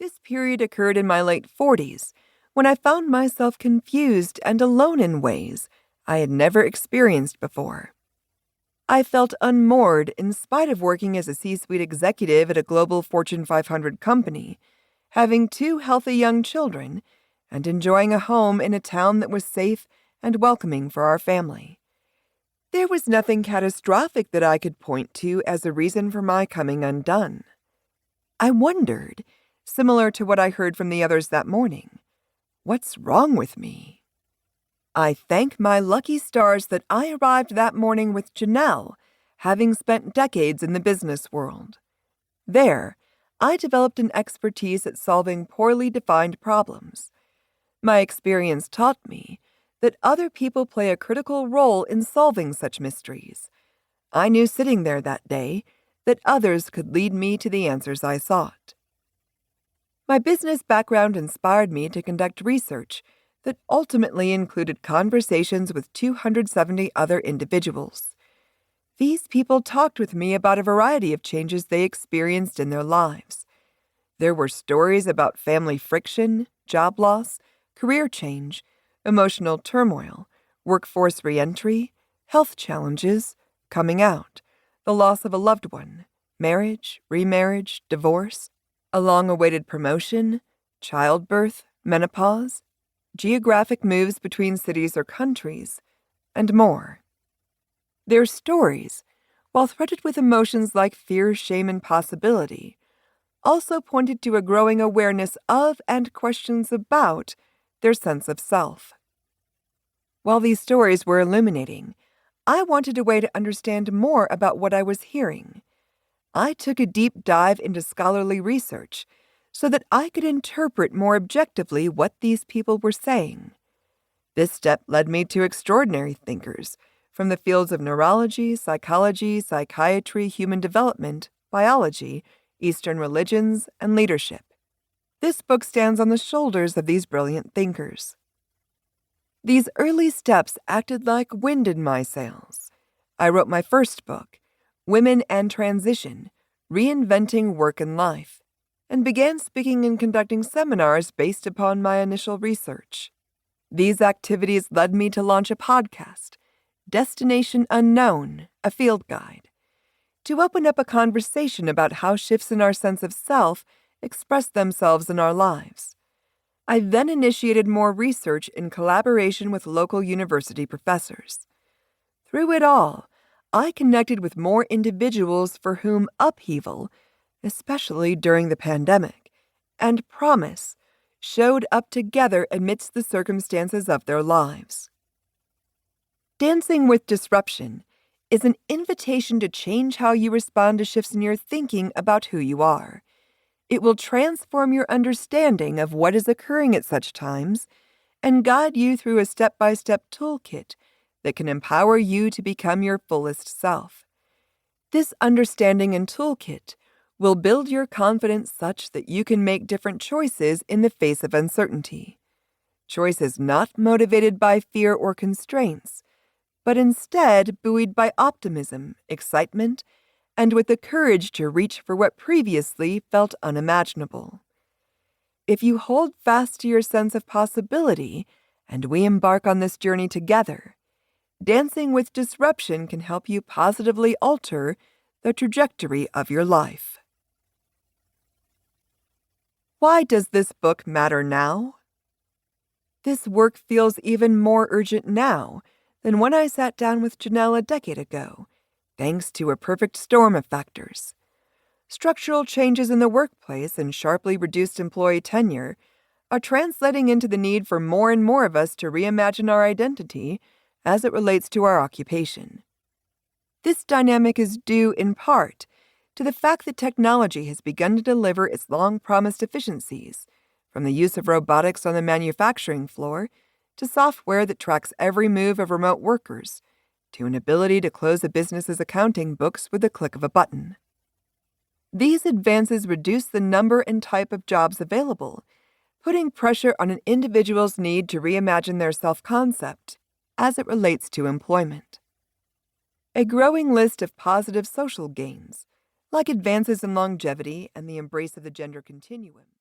This period occurred in my late 40s, when I found myself confused and alone in ways I had never experienced before. I felt unmoored in spite of working as a C-suite executive at a global Fortune 500 company, having 2 healthy young children, and enjoying a home in a town that was safe and welcoming for our family. There was nothing catastrophic that I could point to as a reason for my coming undone. I wondered, similar to what I heard from the others that morning, what's wrong with me? I thank my lucky stars that I arrived that morning with Janelle, having spent decades in the business world. There, I developed an expertise at solving poorly defined problems. My experience taught me that other people play a critical role in solving such mysteries. I knew sitting there that day that others could lead me to the answers I sought. My business background inspired me to conduct research that ultimately included conversations with 270 other individuals. These people talked with me about a variety of changes they experienced in their lives. There were stories about family friction, job loss, career change, emotional turmoil, workforce reentry, health challenges, coming out, the loss of a loved one, marriage, remarriage, divorce, a long-awaited promotion, childbirth, menopause, geographic moves between cities or countries, and more. Their stories, while threaded with emotions like fear, shame, and possibility, also pointed to a growing awareness of and questions about their sense of self. While these stories were illuminating, I wanted a way to understand more about what I was hearing. I took a deep dive into scholarly research so that I could interpret more objectively what these people were saying. This step led me to extraordinary thinkers from the fields of neurology, psychology, psychiatry, human development, biology, Eastern religions, and leadership. This book stands on the shoulders of these brilliant thinkers. These early steps acted like wind in my sails. I wrote my first book, Women and Transition, Reinventing Work and Life, and began speaking and conducting seminars based upon my initial research. These activities led me to launch a podcast, Destination Unknown, a field guide, to open up a conversation about how shifts in our sense of self express themselves in our lives. I then initiated more research in collaboration with local university professors. Through it all, I connected with more individuals for whom upheaval, especially during the pandemic, and promise showed up together amidst the circumstances of their lives. Dancing with Disruption is an invitation to change how you respond to shifts in your thinking about who you are. It will transform your understanding of what is occurring at such times and guide you through a step-by-step toolkit that can empower you to become your fullest self. This understanding and toolkit will build your confidence such that you can make different choices in the face of uncertainty. Choices not motivated by fear or constraints, but instead buoyed by optimism, excitement, and with the courage to reach for what previously felt unimaginable. If you hold fast to your sense of possibility and we embark on this journey together, Dancing with Disruption can help you positively alter the trajectory of your life. Why does this book matter now? This work feels even more urgent now than when I sat down with Janelle a decade ago, thanks to a perfect storm of factors. Structural changes in the workplace and sharply reduced employee tenure are translating into the need for more and more of us to reimagine our identity as it relates to our occupation. This dynamic is due, in part, to the fact that technology has begun to deliver its long-promised efficiencies, from the use of robotics on the manufacturing floor to software that tracks every move of remote workers, to an ability to close a business's accounting books with the click of a button. These advances reduce the number and type of jobs available, putting pressure on an individual's need to reimagine their self-concept as it relates to employment. A growing list of positive social gains, like advances in longevity and the embrace of the gender continuum,